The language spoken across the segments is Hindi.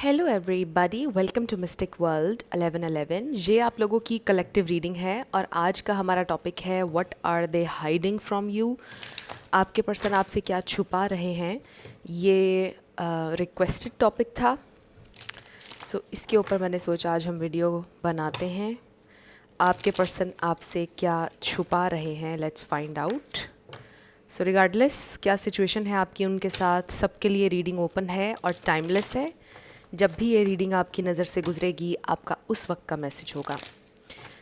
Hello everybody, welcome to mystic world 1111। ये आप लोगों की कलेक्टिव रीडिंग है और आज का हमारा टॉपिक है what are they hiding from you. आपके पर्सन आपसे क्या छुपा रहे हैं। ये रिक्वेस्टेड टॉपिक था, सो इसके ऊपर मैंने सोचा आज हम वीडियो बनाते हैं। आपके पर्सन आपसे क्या छुपा रहे हैं, let's find out. So regardless क्या सिचुएशन है आपकी उनके साथ, सबके लिए रीडिंग ओपन है और टाइमलेस है। जब भी ये रीडिंग आपकी नज़र से गुजरेगी आपका उस वक्त का मैसेज होगा।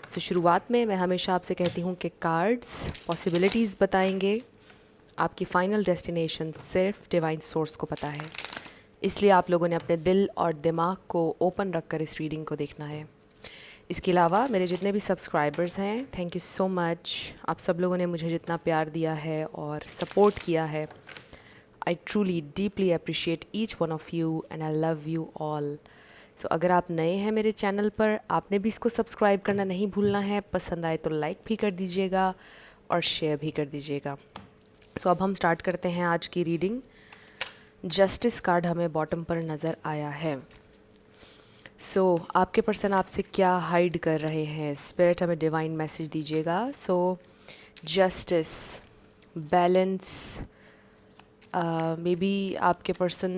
सो शुरुआत में मैं हमेशा आपसे कहती हूँ कि कार्ड्स पॉसिबिलिटीज़ बताएंगे, आपकी फ़ाइनल डेस्टिनेशन सिर्फ डिवाइन सोर्स को पता है। इसलिए आप लोगों ने अपने दिल और दिमाग को ओपन रखकर इस रीडिंग को देखना है। इसके अलावा मेरे जितने भी सब्सक्राइबर्स हैं, थैंक यू सो मच। आप सब लोगों ने मुझे जितना प्यार दिया है और सपोर्ट किया है, I truly deeply appreciate each one of you and I love you all. So अगर आप नए हैं मेरे चैनल पर, आपने भी इसको सब्सक्राइब करना नहीं भूलना है। पसंद आए तो लाइक भी कर दीजिएगा और शेयर भी कर दीजिएगा। सो अब हम स्टार्ट करते हैं आज की रीडिंग। जस्टिस कार्ड हमें बॉटम पर नज़र आया है। सो आपके पर्सन आपसे क्या हाइड कर रहे हैं, स्पिरिट हमें डिवाइन मैसेज दीजिएगा। सो जस्टिस, बैलेंस, मे बी आपके पर्सन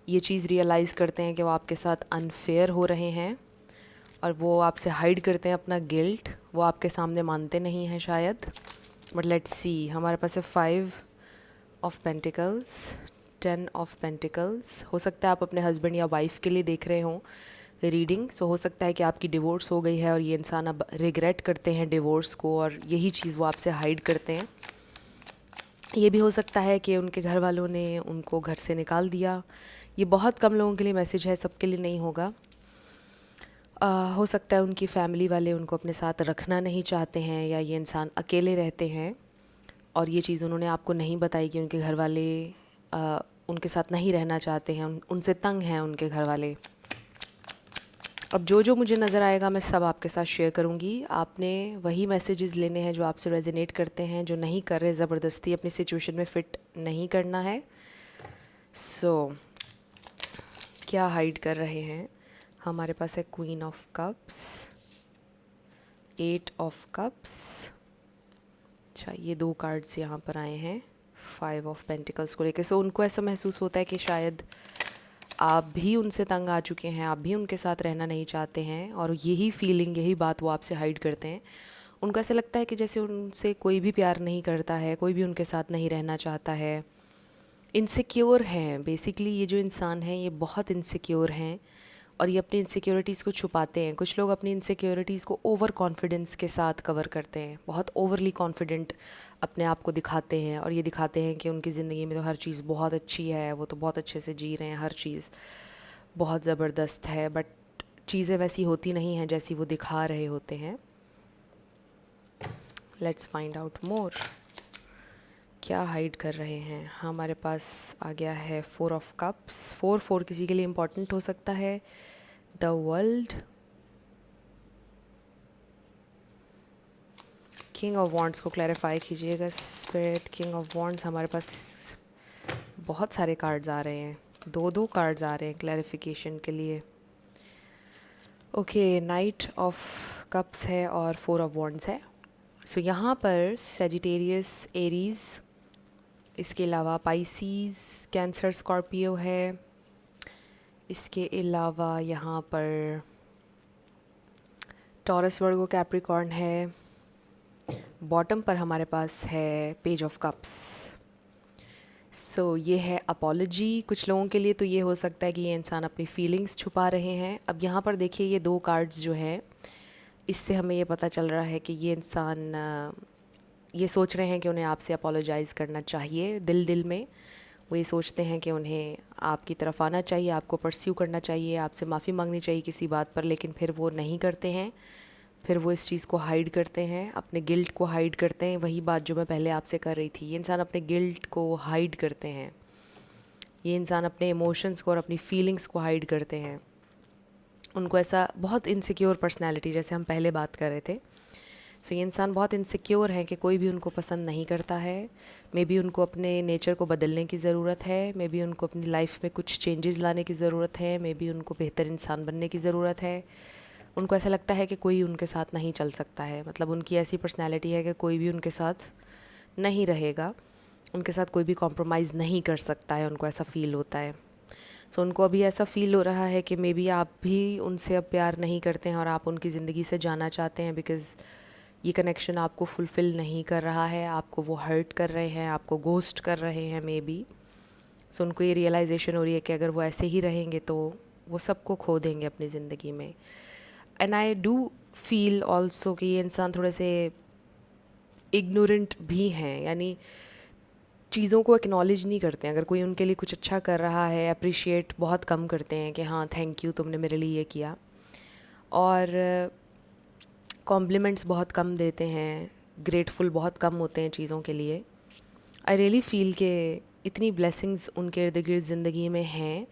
ये चीज़ रियलाइज़ करते हैं कि वो आपके साथ अनफेयर हो रहे हैं और वो आपसे हाइड करते हैं अपना गिल्ट। वो आपके सामने मानते नहीं हैं शायद, बट लेट्स सी। हमारे पास है 5 ऑफ पेंटिकल्स, 10 ऑफ पेंटिकल्स। हो सकता है आप अपने हस्बैंड या वाइफ के लिए देख रहे हों रीडिंग। सो हो सकता है कि आपकी डिवोर्स हो गई है और ये इंसान अब रिग्रेट करते हैं डिवोर्स को और यही चीज़ वो आपसे हाइड करते हैं। ये भी हो सकता है कि उनके घर वालों ने उनको घर से निकाल दिया। ये बहुत कम लोगों के लिए मैसेज है, सबके लिए नहीं होगा। हो सकता है उनकी फैमिली वाले उनको अपने साथ रखना नहीं चाहते हैं या ये इंसान अकेले रहते हैं और ये चीज़ उन्होंने आपको नहीं बताई कि उनके घर वाले उनके साथ नहीं रहना चाहते हैं, उनसे तंग हैं उनके घर वाले। अब जो जो मुझे नज़र आएगा मैं सब आपके साथ शेयर करूँगी। आपने वही मैसेजेस लेने हैं जो आपसे रेजोनेट करते हैं, जो नहीं कर रहे ज़बरदस्ती अपनी सिचुएशन में फ़िट नहीं करना है। सो क्या हाइड कर रहे हैं। हमारे पास है queen of cups, 8 of cups. अच्छा, ये 2 कार्ड्स यहाँ पर आए हैं 5 ऑफ पेंटिकल्स को लेकर। सो उनको ऐसा महसूस होता है कि शायद आप भी उनसे तंग आ चुके हैं, आप भी उनके साथ रहना नहीं चाहते हैं और यही फीलिंग, यही बात वो आपसे हाइड करते हैं। उनको ऐसा लगता है कि जैसे उनसे कोई भी प्यार नहीं करता है, कोई भी उनके साथ नहीं रहना चाहता है। इनसिक्योर हैं बेसिकली, ये जो इंसान है ये बहुत इनसिक्योर हैं और ये अपनी इनसिक्योरिटीज़ को छुपाते हैं। कुछ लोग अपनी इनसिक्योरिटीज़ को ओवर कॉन्फिडेंस के साथ कवर करते हैं, बहुत ओवरली कॉन्फिडेंट अपने आप को दिखाते हैं और ये दिखाते हैं कि उनकी ज़िंदगी में तो हर चीज़ बहुत अच्छी है, वो तो बहुत अच्छे से जी रहे हैं, हर चीज़ बहुत ज़बरदस्त है। बट चीज़ें वैसी होती नहीं हैं जैसी वो दिखा रहे होते हैं। लेट्स फाइंड आउट मोर, क्या हाइड कर रहे हैं। हमारे पास आ गया है 4 ऑफ कप्स। 4 किसी के लिए इम्पॉर्टेंट हो सकता है। The world, king of wands को क्लैरिफाई कीजिएगा स्पिरिट। किंग ऑफ वॉन्ड्स, हमारे पास बहुत सारे कार्ड्स आ रहे हैं, 2 कार्ड्स आ रहे हैं क्लैरिफिकेशन के लिए। ओके, नाइट ऑफ कप्स है और 4 ऑफ वॉन्ड्स है। सो यहाँ पर सेजिटेरियस, एरीज़, इसके अलावा पाइसीज़, कैंसर, स्कॉर्पियो है। इसके अलावा यहाँ पर टॉरस, वर्गो, कैप्रिकॉर्न है। बॉटम पर हमारे पास है पेज ऑफ कप्स। सो ये है अपॉलॉजी। कुछ लोगों के लिए तो ये हो सकता है कि ये इंसान अपनी फीलिंग्स छुपा रहे हैं। अब यहाँ पर देखिए, ये 2 कार्ड्स जो हैं, इससे हमें ये पता चल रहा है कि ये इंसान ये सोच रहे हैं कि उन्हें आपसे अपोलोजाइज़ करना चाहिए। दिल दिल में वो ये सोचते हैं कि उन्हें आपकी तरफ आना चाहिए, आपको परस्यू करना चाहिए, आपसे माफ़ी मांगनी चाहिए किसी बात पर, लेकिन फिर वो नहीं करते हैं। फिर वो इस चीज़ को हाइड करते हैं, अपने गिल्ट को हाइड करते हैं। वही बात जो मैं पहले आपसे कर रही थी, ये इंसान अपने गिल्ट को हाइड करते हैं, ये इंसान अपने इमोशंस को और अपनी फीलिंग्स को हाइड करते हैं। उनको ऐसा बहुत इनसिक्योर पर्सनैलिटी, जैसे हम पहले बात कर रहे थे। सो ये इंसान बहुत इनसिक्योर हैं कि कोई भी उनको पसंद नहीं करता है। मे बी उनको अपने नेचर को बदलने की ज़रूरत है, मे बी उनको अपनी लाइफ में कुछ चेंजेस लाने की ज़रूरत है, मे बी उनको बेहतर इंसान बनने की ज़रूरत है। उनको ऐसा लगता है कि कोई उनके साथ नहीं चल सकता है, मतलब उनकी ऐसी पर्सनैलिटी है कि कोई भी उनके साथ नहीं रहेगा, उनके साथ कोई भी कॉम्प्रोमाइज़ नहीं कर सकता है, उनको ऐसा फ़ील होता है। सो उनको अभी ऐसा फ़ील हो रहा है कि मे बी आप भी उनसे अब प्यार नहीं करते हैं और आप उनकी ज़िंदगी से जाना चाहते हैं, बिकॉज़ ये कनेक्शन आपको फुलफ़िल नहीं कर रहा है, आपको वो हर्ट कर रहे हैं, आपको गोस्ट कर रहे हैं मे बी। सो उनको ये रियलाइजेशन हो रही है कि अगर वो ऐसे ही रहेंगे तो वो सबको खो देंगे अपनी ज़िंदगी में। And I do feel also कि ये इंसान थोड़े से इग्नोरेंट भी हैं, यानी चीज़ों को एक्नॉलेज नहीं करते हैं। अगर कोई उनके लिए कुछ अच्छा कर रहा है, अप्रिशिएट बहुत कम करते हैं कि हाँ थैंक यू तुमने मेरे लिए ये किया, और कॉम्प्लीमेंट्स बहुत कम देते हैं, ग्रेटफुल बहुत कम होते हैं चीज़ों के लिए। आई रियली फील कि इतनी ब्लेसिंग्स उनके इर्द गिर्द ज़िंदगी में हैं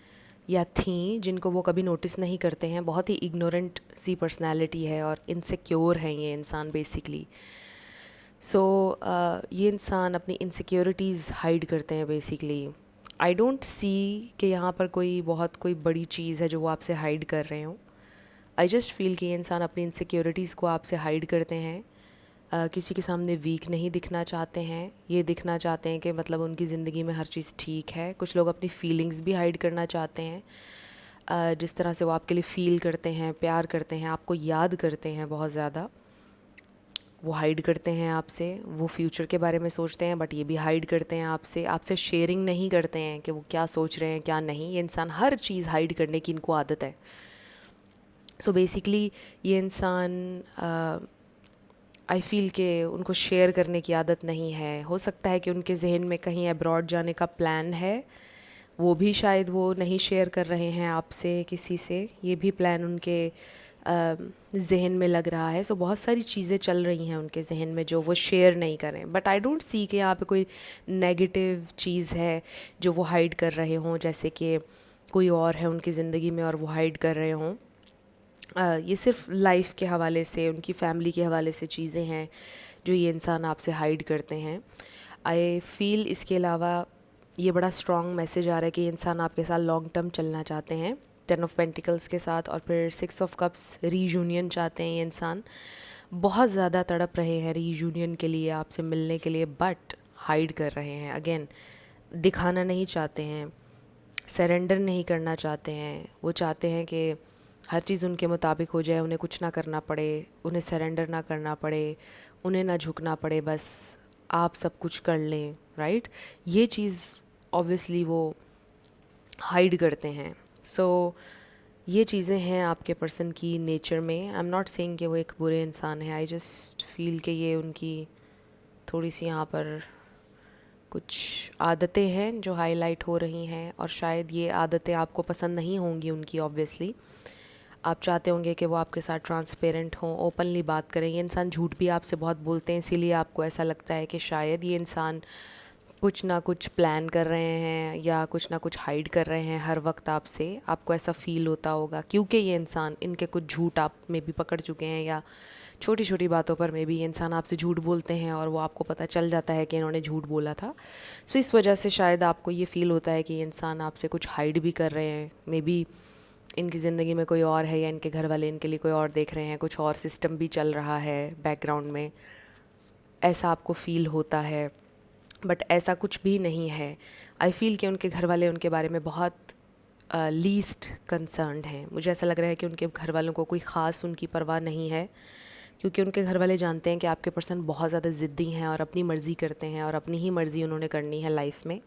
या थीं जिनको वो कभी नोटिस नहीं करते हैं। बहुत ही इग्नोरेंट सी पर्सनैलिटी है और इनसिक्योर हैं ये इंसान बेसिकली। सो ये इंसान अपनी इनसिक्योरिटीज़ हाइड करते हैं बेसिकली। आई डोंट सी कि यहाँ पर कोई बड़ी चीज़ है जो वो आपसे हाइड कर रहे हों। आई जस्ट फील कि ये इंसान अपनी इनसिक्योरिटीज़ को आपसे हाइड करते हैं। किसी के सामने वीक नहीं दिखना चाहते हैं, ये दिखना चाहते हैं कि मतलब उनकी ज़िंदगी में हर चीज़ ठीक है। कुछ लोग अपनी फीलिंग्स भी हाइड करना चाहते हैं, जिस तरह से वो आपके लिए फ़ील करते हैं, प्यार करते हैं, आपको याद करते हैं बहुत ज़्यादा, वो हाइड करते हैं आपसे। वो फ्यूचर के बारे में सोचते हैं बट ये भी हाइड करते हैं आपसे, आपसे शेयरिंग नहीं करते हैं कि वो क्या सोच रहे हैं क्या नहीं। ये इंसान हर चीज़ हाइड करने की इनको आदत है। सो बेसिकली ये इंसान आई फील कि उनको शेयर करने की आदत नहीं है। हो सकता है कि उनके जहन में कहीं अब्रॉड जाने का प्लान है, वो भी शायद वो नहीं शेयर कर रहे हैं आपसे किसी से, ये भी प्लान उनके जहन में लग रहा है। सो बहुत सारी चीज़ें चल रही हैं उनके जहन में जो वो शेयर नहीं करें। बट आई डोंट सी कि यहाँ पे कोई नेगेटिव चीज़ है जो वो हाइड कर रहे हों, जैसे कि कोई और है उनकी ज़िंदगी में और वो हाइड कर रहे हों। ये सिर्फ लाइफ के हवाले से, उनकी फैमिली के हवाले से चीज़ें हैं जो ये इंसान आपसे हाइड करते हैं। आई फील इसके अलावा ये बड़ा स्ट्रॉन्ग मैसेज आ रहा है कि ये इंसान आपके साथ लॉन्ग टर्म चलना चाहते हैं 10 ऑफ पेंटिकल्स के साथ, और फिर 6 ऑफ कप्स रीयूनियन चाहते हैं। ये इंसान बहुत ज़्यादा तड़प रहे हैं रीयूनियन के लिए, आपसे मिलने के लिए, बट हाइड कर रहे हैं। अगेन दिखाना नहीं चाहते हैं, सरेंडर नहीं करना चाहते हैं। वो चाहते हैं कि हर चीज़ उनके मुताबिक हो जाए, उन्हें कुछ ना करना पड़े, उन्हें सरेंडर ना करना पड़े, उन्हें ना झुकना पड़े, बस आप सब कुछ कर लें, राइट। ये चीज़ ऑब्वियसली वो हाइड करते हैं। सो ये चीज़ें हैं आपके पर्सन की नेचर में। आई एम नॉट सेइंग कि वो एक बुरे इंसान है, आई जस्ट फील कि ये उनकी थोड़ी सी यहाँ पर कुछ आदतें हैं जो हाईलाइट हो रही हैं, और शायद ये आदतें आपको पसंद नहीं होंगी उनकी। ऑब्वियसली आप चाहते होंगे कि वो आपके साथ ट्रांसपेरेंट हों, ओपनली बात करें। ये इंसान झूठ भी आपसे बहुत बोलते हैं, इसीलिए आपको ऐसा लगता है कि शायद ये इंसान कुछ ना कुछ प्लान कर रहे हैं या कुछ ना कुछ हाइड कर रहे हैं हर वक्त आपसे। आपको ऐसा फ़ील होता होगा क्योंकि ये इंसान, इनके कुछ झूठ आप में भी पकड़ चुके हैं, या छोटी छोटी बातों पर में भी ये इंसान आपसे झूठ बोलते हैं और वो आपको पता चल जाता है कि इन्होंने झूठ बोला था। सो इस वजह से शायद आपको ये फ़ील होता है कि ये इंसान आपसे कुछ हाइड भी कर रहे हैं। मे बी इनकी ज़िंदगी में कोई और है, या इनके घर वाले इनके लिए कोई और देख रहे हैं, कुछ और सिस्टम भी चल रहा है बैकग्राउंड में, ऐसा आपको फ़ील होता है। बट ऐसा कुछ भी नहीं है। आई फील कि उनके घर वाले उनके बारे में बहुत लीस्ट कंसर्न्ड हैं। मुझे ऐसा लग रहा है कि उनके घर वालों को कोई ख़ास उनकी परवाह नहीं है, क्योंकि उनके घर वाले जानते हैं कि आपके पर्सन बहुत ज़्यादा ज़िद्दी हैं और अपनी मर्ज़ी करते हैं, और अपनी ही मर्ज़ी उन्होंने करनी है लाइफ में।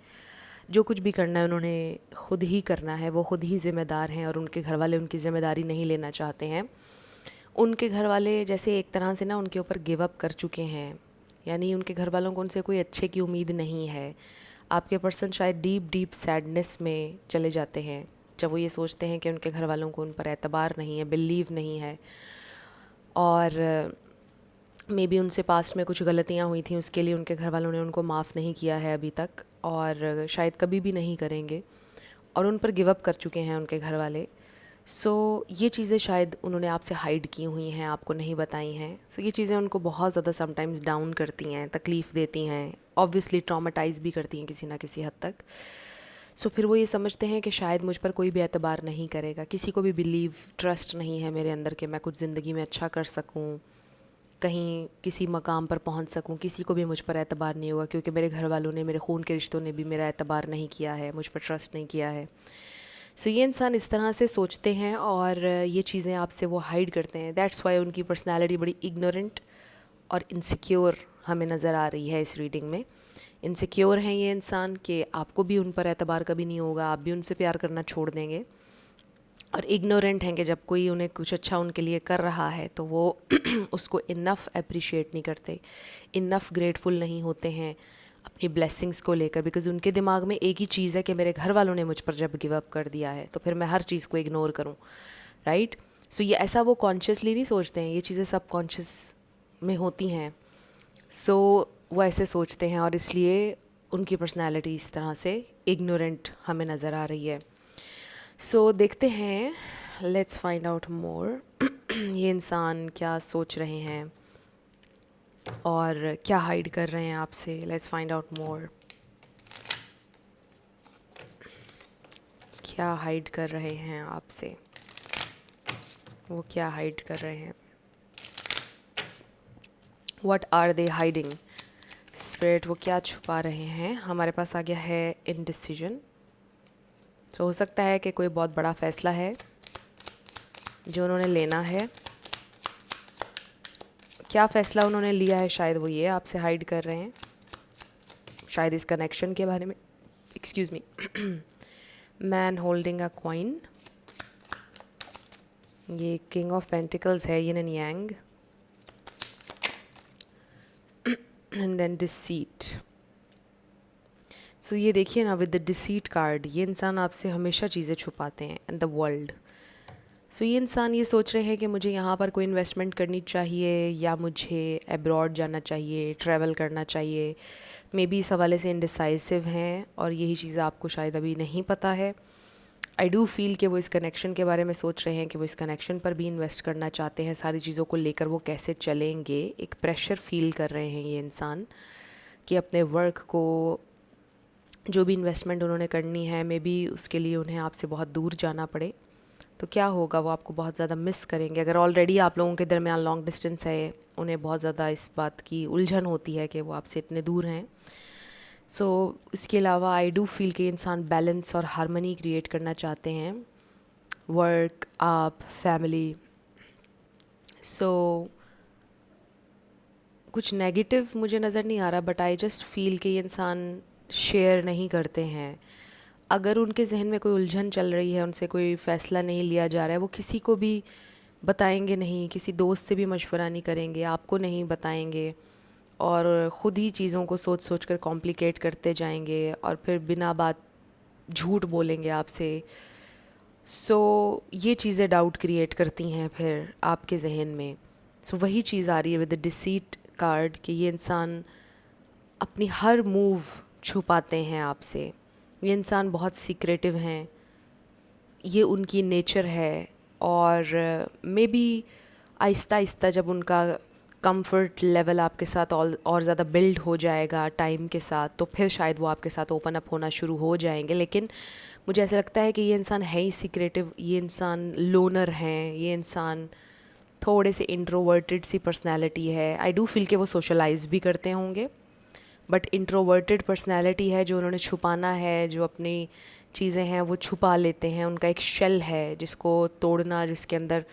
जो कुछ भी करना है उन्होंने ख़ुद ही करना है, वो ख़ुद ही ज़िम्मेदार हैं, और उनके घर वाले उनकी ज़िम्मेदारी नहीं लेना चाहते हैं। उनके घर वाले जैसे एक तरह से ना उनके ऊपर गिव अप कर चुके हैं, यानी उनके घर वालों को उनसे कोई अच्छे की उम्मीद नहीं है। आपके पर्सन शायद डीप डीप सैडनेस में चले जाते हैं जब वो ये सोचते हैं कि उनके घर वालों को उन पर एतबार नहीं है, बिलीव नहीं है, और मे बी उनसे पास्ट में कुछ गलतियाँ हुई थी, उसके लिए उनके घर वालों ने उनको माफ़ नहीं किया है अभी तक, और शायद कभी भी नहीं करेंगे, और उन पर गिव अप कर चुके हैं उनके घर वाले। ये चीज़ें शायद उन्होंने आपसे हाइड की हुई हैं, आपको नहीं बताई हैं। ये चीज़ें उनको बहुत ज़्यादा समटाइम्स डाउन करती हैं, तकलीफ़ देती हैं, ऑब्वियसली ट्रॉमेटाइज़ भी करती हैं किसी ना किसी हद तक। फिर वो ये समझते हैं कि शायद मुझ पर कोई भी एतबार नहीं करेगा, किसी को भी बिलीव ट्रस्ट नहीं है मेरे अंदर कि मैं कुछ ज़िंदगी में अच्छा कर सकूँ, कहीं किसी मकाम पर पहुंच सकूं। किसी को भी मुझ पर एतबार नहीं होगा, क्योंकि मेरे घर वालों ने, मेरे खून के रिश्तों ने भी मेरा एतबार नहीं किया है, मुझ पर ट्रस्ट नहीं किया है। ये इंसान इस तरह से सोचते हैं और ये चीज़ें आपसे वो हाइड करते हैं। दैट्स वाई उनकी पर्सनैलिटी बड़ी इग्नोरेंट और इनसिक्योर हमें नज़र आ रही है इस रीडिंग में। इनसिक्योर हैं ये इंसान कि आपको भी उन पर एतबार कभी नहीं होगा, आप भी उनसे प्यार करना छोड़ देंगे। और इग्नोरेंट हैं कि जब कोई उन्हें कुछ अच्छा उनके लिए कर रहा है तो वो उसको इनफ अप्रिशिएट नहीं करते, इनफ ग्रेटफुल नहीं होते हैं अपनी ब्लेसिंग्स को लेकर, बिकॉज़ उनके दिमाग में एक ही चीज़ है कि मेरे घर वालों ने मुझ पर जब गिव अप कर दिया है तो फिर मैं हर चीज़ को इग्नोर करूं, राइट। ये ऐसा वो कॉन्शियसली नहीं सोचते हैं, ये चीज़ें सब कॉन्शियस में होती हैं। वो ऐसे सोचते हैं और इसलिए उनकी पर्सनैलिटी इस तरह से इग्नोरेंट हमें नज़र आ रही है। देखते हैं, लेट्स फाइंड आउट मोर ये इंसान क्या सोच रहे हैं और क्या हाइड कर रहे हैं आपसे। लेट्स फाइंड आउट मोर, क्या हाइड कर रहे हैं आपसे, वो क्या हाइड कर रहे हैं, what are they hiding. Spirit वो क्या छुपा रहे हैं। हमारे पास आ गया है इनडिसीजन। हो सकता है कि कोई बहुत बड़ा फ़ैसला है जो उन्होंने लेना है। क्या फ़ैसला उन्होंने लिया है, शायद वो ये आपसे हाइड कर रहे हैं, शायद इस कनेक्शन के बारे में। Excuse me. Man holding a coin, ये किंग ऑफ पेंटिकल्स है, yin and yang, and then deceit. ये देखिए ना, विद द डिसीट कार्ड, ये इंसान आपसे हमेशा चीज़ें छुपाते हैं इन द वर्ल्ड। ये इंसान ये सोच रहे हैं कि मुझे यहाँ पर कोई इन्वेस्टमेंट करनी चाहिए या मुझे अब्रॉड जाना चाहिए, ट्रैवल करना चाहिए। मे बी इस हवाले से इनडिसाइसिव हैं और यही चीज़ आपको शायद अभी नहीं पता है। आई डू फील कि वो इस कनेक्शन के बारे में सोच रहे हैं कि वो इस कनेक्शन पर भी इन्वेस्ट करना चाहते हैं, सारी चीज़ों को लेकर वो कैसे चलेंगे। एक प्रेशर फील कर रहे हैं ये इंसान कि अपने वर्क को, जो भी इन्वेस्टमेंट उन्होंने करनी है, मे बी उसके लिए उन्हें आपसे बहुत दूर जाना पड़े। तो क्या होगा, वो आपको बहुत ज़्यादा मिस करेंगे। अगर ऑलरेडी आप लोगों के दरमियान लॉन्ग डिस्टेंस है, उन्हें बहुत ज़्यादा इस बात की उलझन होती है कि वो आपसे इतने दूर हैं। इसके अलावा आई डू फील कि इंसान बैलेंस और हारमनी क्रिएट करना चाहते हैं, वर्क, आप, फैमिली। कुछ नेगेटिव मुझे नज़र नहीं आ रहा, बट आई जस्ट फील कि ये इंसान शेयर नहीं करते हैं। अगर उनके जहन में कोई उलझन चल रही है, उनसे कोई फ़ैसला नहीं लिया जा रहा है, वो किसी को भी बताएंगे नहीं, किसी दोस्त से भी मशवरा नहीं करेंगे, आपको नहीं बताएंगे और ख़ुद ही चीज़ों को सोच सोच कर कॉम्प्लिकेट करते जाएंगे और फिर बिना बात झूठ बोलेंगे आपसे। ये चीज़ें डाउट क्रिएट करती हैं फिर आपके जहन में। वही चीज़ आ रही है विद द डिसीट कार्ड कि ये इंसान अपनी हर मूव छुपाते हैं आपसे। ये इंसान बहुत सीक्रेटिव हैं, ये उनकी नेचर है। और मे बी आहिस्ता आहिस्ता जब उनका कंफर्ट लेवल आपके साथ और ज़्यादा बिल्ड हो जाएगा टाइम के साथ, तो फिर शायद वो आपके साथ ओपन अप होना शुरू हो जाएंगे। लेकिन मुझे ऐसा लगता है कि ये इंसान है ही सीक्रेटिव, ये इंसान लोनर हैं, ये इंसान थोड़े से इंट्रोवर्टेड सी पर्सनैलिटी है। आई डू फील कि वो सोशलाइज भी करते होंगे, बट इंट्रोवर्टेड पर्सनैलिटी है, जो उन्होंने छुपाना है, जो अपनी चीज़ें हैं वो छुपा लेते हैं। उनका एक शेल है जिसको तोड़ना, जिसके अंदर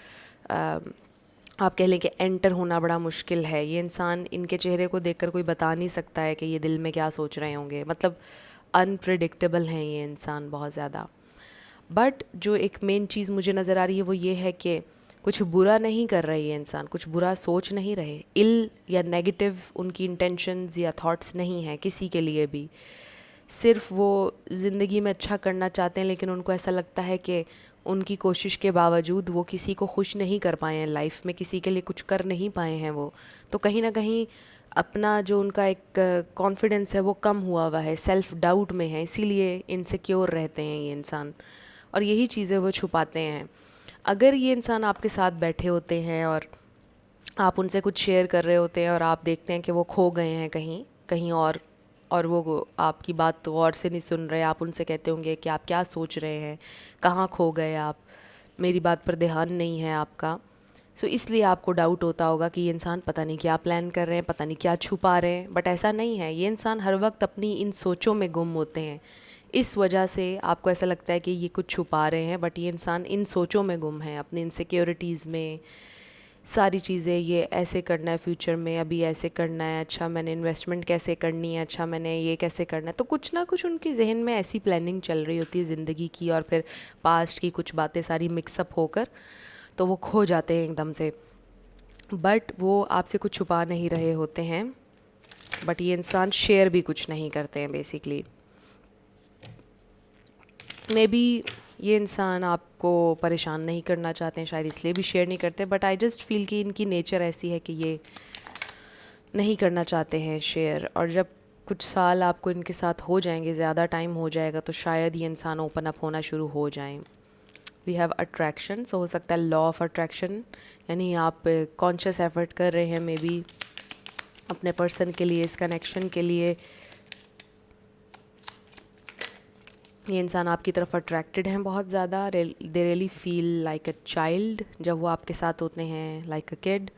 आप कह लें कि एंटर होना बड़ा मुश्किल है। ये इंसान, इनके चेहरे को देखकर कोई बता नहीं सकता है कि ये दिल में क्या सोच रहे होंगे। मतलब अनप्रेडिक्टेबल हैं ये इंसान बहुत ज़्यादा। बट जो एक मेन चीज़ मुझे नज़र आ रही है वो ये है कि कुछ बुरा नहीं कर रहे ये इंसान, कुछ बुरा सोच नहीं रहे, इल या नेगेटिव उनकी इंटेंशंस या थॉट्स नहीं हैं किसी के लिए भी। सिर्फ वो ज़िंदगी में अच्छा करना चाहते हैं, लेकिन उनको ऐसा लगता है कि उनकी कोशिश के बावजूद वो किसी को खुश नहीं कर पाए हैं लाइफ में, किसी के लिए कुछ कर नहीं पाए हैं वो। तो कहीं ना कहीं अपना जो उनका एक कॉन्फिडेंस है वो कम हुआ है, सेल्फ डाउट में है, इसीलिए इनसिक्योर रहते हैं ये इंसान और यही चीज़ें वो छुपाते हैं। अगर ये इंसान आपके साथ बैठे होते हैं और आप उनसे कुछ शेयर कर रहे होते हैं और आप देखते हैं कि वो खो गए हैं कहीं कहीं और वो आपकी बात तो गौर से नहीं सुन रहे, आप उनसे कहते होंगे कि आप क्या सोच रहे हैं, कहाँ खो गए आप, मेरी बात पर ध्यान नहीं है आपका। सो इसलिए आपको डाउट होता होगा कि ये इंसान पता नहीं क्या प्लान कर रहे हैं, पता नहीं क्या छुपा रहे हैं। बट ऐसा नहीं है, ये इंसान हर वक्त अपनी इन सोचों में गुम होते हैं। इस वजह से आपको ऐसा लगता है कि ये कुछ छुपा रहे हैं, बट ये इंसान इन सोचों में गुम है, अपनी इनसिक्योरिटीज़ में। सारी चीज़ें, ये ऐसे करना है फ्यूचर में, अभी ऐसे करना है, अच्छा मैंने इन्वेस्टमेंट कैसे करनी है, अच्छा मैंने ये कैसे करना है। तो कुछ ना कुछ उनके जहन में ऐसी प्लानिंग चल रही होती है ज़िंदगी की, और फिर पास्ट की कुछ बातें सारी मिक्सअप होकर तो वो खो जाते हैं एकदम से। बट वो आपसे कुछ छुपा नहीं रहे होते हैं, बट ये इंसान शेयर भी कुछ नहीं करते हैं बेसिकली। मे बी ये इंसान आपको परेशान नहीं करना चाहते हैं, शायद इसलिए भी शेयर नहीं करते। बट आई जस्ट फील कि इनकी नेचर ऐसी है कि ये नहीं करना चाहते हैं शेयर। और जब कुछ साल आपको इनके साथ हो जाएंगे, ज़्यादा टाइम हो जाएगा, तो शायद ये इंसान ओपन अप होना शुरू हो जाएं। वी हैव अट्रैक्शन, सो हो सकता है लॉ ऑफ अट्रैक्शन, यानी आप कॉन्शियस एफर्ट कर रहे हैं मे बी अपने पर्सन के लिए, इस कनेक्शन के लिए। ये इंसान आपकी तरफ अट्रैक्टेड हैं बहुत ज़्यादा। दे really feel like a child जब वो आपके साथ होते हैं, लाइक अ किड।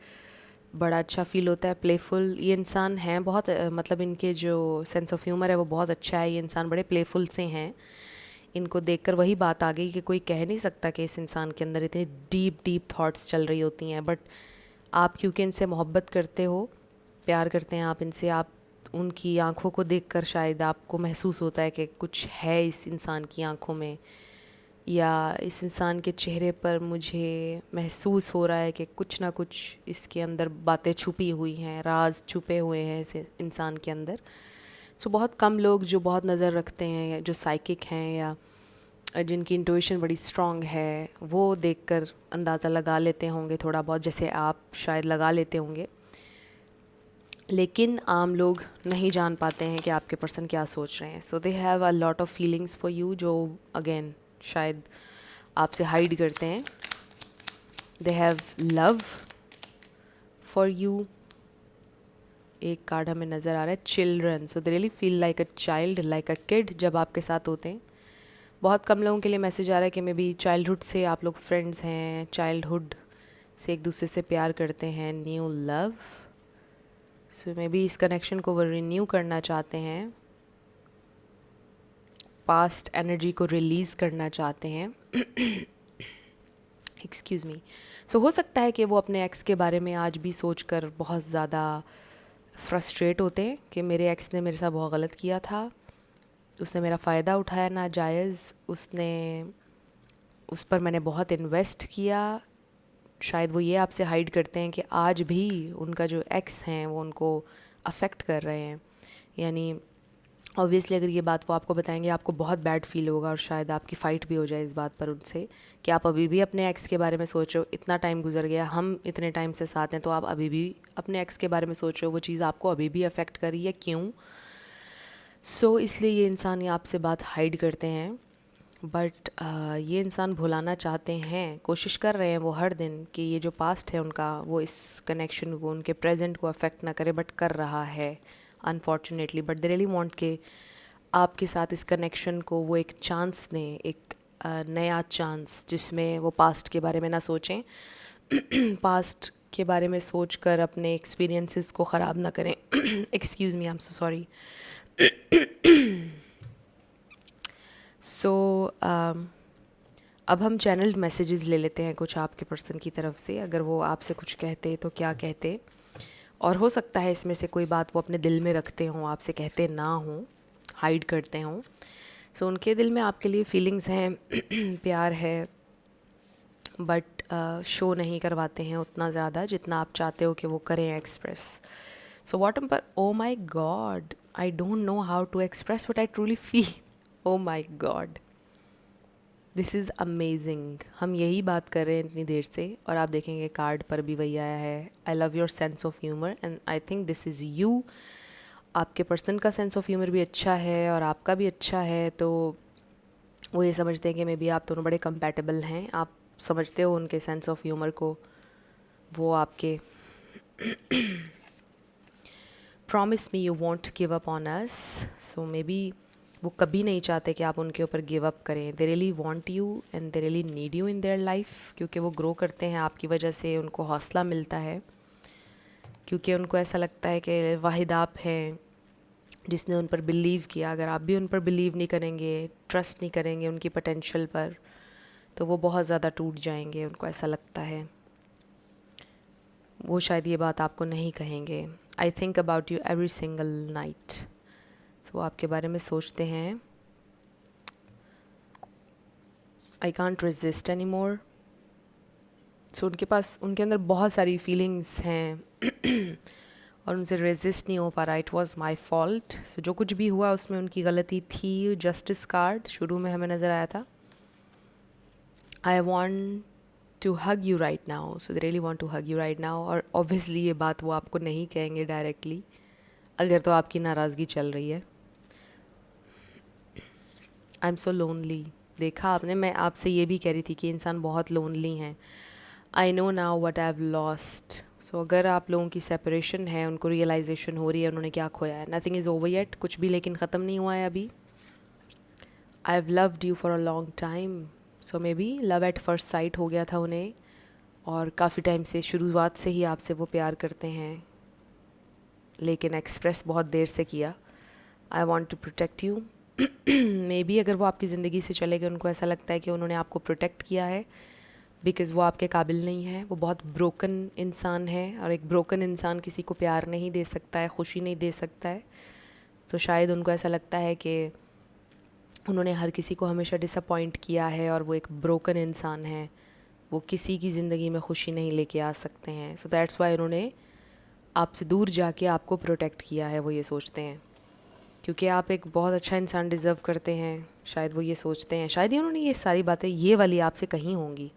बड़ा अच्छा फील होता है, प्लेफुल ये इंसान हैं बहुत, मतलब इनके जो सेंस ऑफ ह्यूमर है वो बहुत अच्छा है। ये इंसान बड़े प्लेफुल से हैं। इनको देखकर वही बात आ गई कि कोई कह नहीं सकता कि इस इंसान के अंदर इतनी डीप डीप थॉट्स चल रही होती हैं। बट आप क्योंकि इनसे मोहब्बत करते हो, प्यार करते हैं आप इनसे, आप उनकी आंखों को देखकर शायद आपको महसूस होता है कि कुछ है इस इंसान की आंखों में, या इस इंसान के चेहरे पर मुझे महसूस हो रहा है कि कुछ ना कुछ इसके अंदर बातें छुपी हुई हैं, राज छुपे हुए हैं इस इंसान के अंदर। सो बहुत कम लोग जो बहुत नज़र रखते हैं, या जो साइकिक हैं, या जिनकी इंट्यूशन बड़ी स्ट्रॉन्ग है, वो देखकर अंदाज़ा लगा लेते होंगे थोड़ा बहुत, जैसे आप शायद लगा लेते होंगे। लेकिन आम लोग नहीं जान पाते हैं कि आपके पर्सन क्या सोच रहे हैं। So they have a lot of feelings for you, जो अगेन शायद आपसे हाइड करते हैं। They have love for you, एक कार्ड हमें नज़र आ रहा है children. So they really feel like a child, like a kid जब आपके साथ होते हैं। बहुत कम लोगों के लिए मैसेज आ रहा है कि मे बी चाइल्डहुड से आप लोग फ्रेंड्स हैं, चाइल्डहुड से एक दूसरे से प्यार करते हैं, new love. So may be इस कनेक्शन को वो रिन्यू करना चाहते हैं, पास्ट एनर्जी को रिलीज़ करना चाहते हैं। Excuse me. सो हो सकता है कि वो अपने एक्स के बारे में आज भी सोचकर बहुत ज़्यादा फ्रस्ट्रेट होते हैं कि मेरे एक्स ने मेरे साथ बहुत गलत किया था, उसने मेरा फ़ायदा उठाया नाजायज़, उसने उस पर मैंने बहुत इन्वेस्ट किया। शायद वो ये आपसे हाइड करते हैं कि आज भी उनका जो एक्स हैं वो उनको अफेक्ट कर रहे हैं। यानी ऑब्वियसली अगर ये बात वो आपको बताएंगे, आपको बहुत बैड फील होगा, और शायद आपकी फ़ाइट भी हो जाए इस बात पर उनसे कि आप अभी भी अपने एक्स के बारे में सोच रहे हो। इतना टाइम गुजर गया, हम इतने टाइम से साथ हैं, तो आप अभी भी अपने एक्स के बारे में सोच रहे हो। वो चीज़ आपको अभी भी अफेक्ट कर रही है, क्यों? सो इसलिए ये इंसान ये आपसे बात हाइड करते हैं। बट ये इंसान भुलाना चाहते हैं, कोशिश कर रहे हैं वो हर दिन कि ये जो पास्ट है उनका, वो इस कनेक्शन को, उनके प्रेजेंट को अफेक्ट ना करे, बट कर रहा है unfortunately. But they really want के आपके साथ इस कनेक्शन को वो एक चांस दें, एक नया चांस, जिसमें वो पास्ट के बारे में ना सोचें। पास्ट के बारे में सोचकर अपने एक्सपीरियंसेस को ख़राब ना करें। Excuse me, I am so sorry. So अब हम चैनल्ड मैसेजेस ले लेते हैं कुछ आपके पर्सन की तरफ से। अगर वो आपसे कुछ कहते तो क्या कहते, और हो सकता है इसमें से कोई बात वो अपने दिल में रखते हों, आपसे कहते ना हों, हाइड करते हों। सो उनके दिल में आपके लिए फीलिंग्स हैं, प्यार है, बट शो नहीं करवाते हैं उतना ज़्यादा जितना आप चाहते हो कि वो करें एक्सप्रेस। सो वॉट एम पर, oh my God, I don't know how to express what I truly feel. Oh my God, this is amazing. हम यही बात कर रहे हैं इतनी देर से, और आप देखेंगे कार्ड पर भी वही आया है, I love your sense of humour and I think this is you. आपके पर्सन का सेंस ऑफ ह्यूमर भी अच्छा है और आपका भी अच्छा है, तो वो ये समझते हैं कि मे बी आप दोनों बड़े कंपैटिबल हैं। आप समझते हो उनके सेंस ऑफ ह्यूमर को, वो आपके promise me you want give up on us, so may be वो कभी नहीं चाहते कि आप उनके ऊपर गिव अप करें. They really want you and they really need you in their life, क्योंकि वो ग्रो करते हैं आपकी वजह से, उनको हौसला मिलता है, क्योंकि उनको ऐसा लगता है कि वाहिद आप हैं जिसने उन पर बिलीव किया. अगर आप भी उन पर बिलीव नहीं करेंगे, ट्रस्ट नहीं करेंगे उनकी पोटेंशियल पर, तो वो बहुत ज़्यादा टूट जाएंगे. उनको ऐसा लगता है, वो शायद ये बात आपको नहीं कहेंगे. I think about you every single night. वो आपके बारे में सोचते हैं. I can't resist any more. So उनके अंदर बहुत सारी फीलिंग्स हैं और उनसे रेजिस्ट नहीं हो पा रहा. It was my fault. So जो कुछ भी हुआ उसमें उनकी गलती थी. जस्टिस कार्ड शुरू में हमें नज़र आया था. I want to hug you right now. So they really want to hug you right now. और ऑब्वियसली ये बात वो आपको नहीं कहेंगे डायरेक्टली, अगर तो आपकी नाराज़गी चल रही है. आई एम सो लोनली. देखा आपने, मैं आपसे ये भी कह रही थी कि इंसान बहुत लोनली हैं. I know now what I have lost. So अगर आप लोगों की सेपरेशन है, उनको रियलाइजेशन हो रही है उन्होंने क्या खोया है. Nothing is over yet. कुछ भी लेकिन ख़त्म नहीं हुआ है अभी. I have loved you for a long time. So may be love at first sight हो गया था उन्हें, और काफ़ी टाइम से, शुरुआत से ही आपसे वो प्यार करते हैं, लेकिन एक्सप्रेस बहुत देर से किया. I want to protect you. Maybe अगर वो आपकी ज़िंदगी से चले गए, उनको ऐसा लगता है कि उन्होंने आपको प्रोटेक्ट किया है, बिकॉज़ वो आपके काबिल नहीं है. वो बहुत ब्रोकन इंसान है, और एक ब्रोकन इंसान किसी को प्यार नहीं दे सकता है, खुशी नहीं दे सकता है. तो शायद उनको ऐसा लगता है कि उन्होंने हर किसी को हमेशा डिसअपॉइंट किया है, और वो एक ब्रोकन इंसान है, वो किसी की ज़िंदगी में खुशी नहीं लेके आ सकते हैं. सो दैट्स वाई उन्होंने आपसे दूर जाके आपको प्रोटेक्ट किया है. वो ये सोचते हैं क्योंकि आप एक बहुत अच्छा इंसान डिज़र्व करते हैं. शायद वो ये सोचते हैं, शायद ही उन्होंने ये सारी बातें ये वाली आपसे कही होंगी,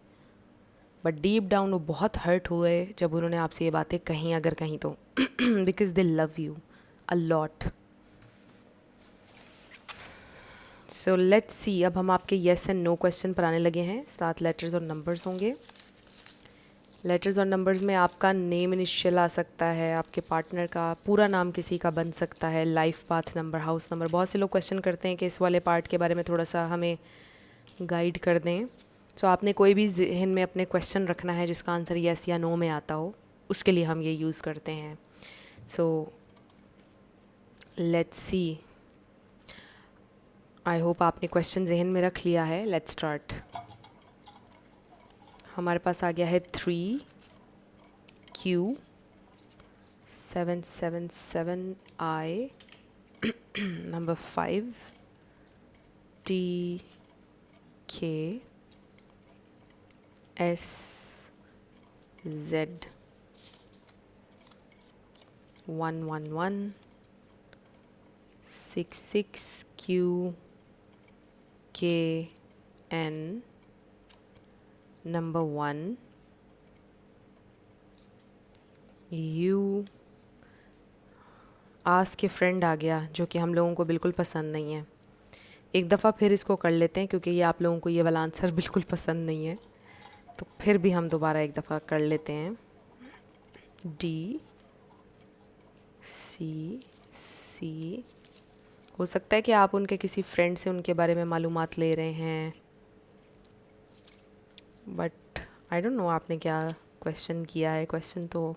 बट डीप डाउन वो बहुत हर्ट हुए जब उन्होंने आपसे ये बातें कहीं, अगर कहीं तो, because they love you a lot. So let's see. अब हम आपके येस एंड नो क्वेश्चन पर आने लगे हैं. 7 लेटर्स और नंबर्स होंगे. लेटर्स और नंबर्स में आपका नेम इनिशियल आ सकता है, आपके पार्टनर का पूरा नाम किसी का बन सकता है, life path number, house number. बहुत से लोग क्वेश्चन करते हैं कि इस वाले पार्ट के बारे में थोड़ा सा हमें गाइड कर दें. सो आपने कोई भी जहन में अपने क्वेश्चन रखना है जिसका आंसर येस या नो में आता हो, उसके लिए हम ये यूज़ करते हैं. So let's see. I hope आपने क्वेश्चन जहन में रख लिया है. Let's start. हमारे पास आ गया है 3Q777I, number 5TKSZ11166QKN number 1. You ask के फ्रेंड आ गया, जो कि हम लोगों को बिल्कुल पसंद नहीं है. एक दफ़ा फिर इसको कर लेते हैं, क्योंकि ये आप लोगों को ये वाला आंसर बिल्कुल पसंद नहीं है, तो फिर भी हम दोबारा एक दफ़ा कर लेते हैं. DCC. हो सकता है कि आप उनके किसी फ्रेंड से उनके बारे में मालूमात ले रहे हैं, बट आई डोंट नो आपने क्या क्वेश्चन किया है. क्वेश्चन तो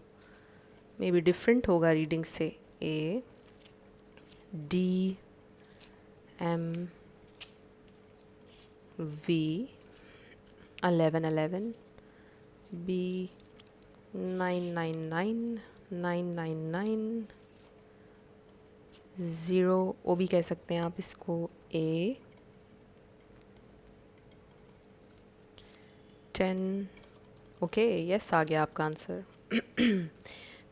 मे बी डिफरेंट होगा रीडिंग से. ADMV1111 B999999 ओ भी कह सकते हैं आप इसको. A10. ओके, यस आ गया आपका answer.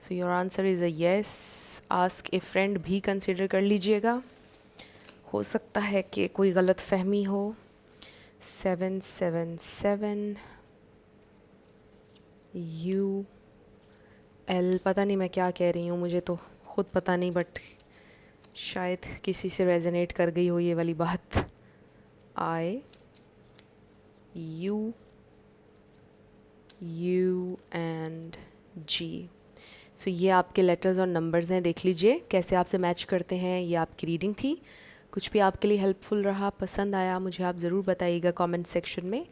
So your answer is a yes. Ask A friend भी कंसिडर कर लीजिएगा. हो सकता है कि कोई गलत फहमी हो. 777UL. पता नहीं मैं क्या कह रही हूँ, मुझे तो ख़ुद पता नहीं, बट शायद किसी से रेजोनेट कर गई हो ये वाली बात. IUL. U and G। सो ये आपके लेटर्स और नंबर्स हैं, देख लीजिए कैसे आपसे मैच करते हैं। ये आपकी रीडिंग थी। कुछ भी आपके लिए हेल्पफुल रहा, पसंद आया, मुझे आप ज़रूर बताइएगा कमेंट सेक्शन में।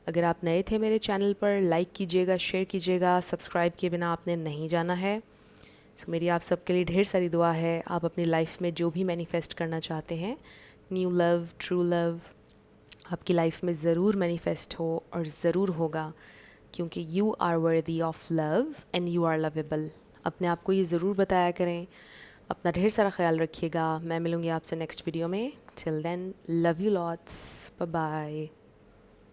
अगर आप नए थे मेरे चैनल पर, लाइक कीजिएगा, शेयर कीजिएगा, सब्सक्राइब किए बिना आपने नहीं जाना है। सो मेरी आप सबके लिए ढेर सारी दुआ है। आप अपनी लाइफ में जो भी मैनिफेस्ट करना चाहते हैं, न्यू लव, ट्रू लव, आपकी लाइफ में ज़रूर मैनिफेस्ट हो और ज़रूर होगा, क्योंकि you are worthy of love and you are lovable. अपने आप को ये ज़रूर बताया करें। अपना ढेर सारा ख्याल रखिएगा। मैं मिलूँगी आपसे नेक्स्ट वीडियो में। Till then, love you lots, bye bye.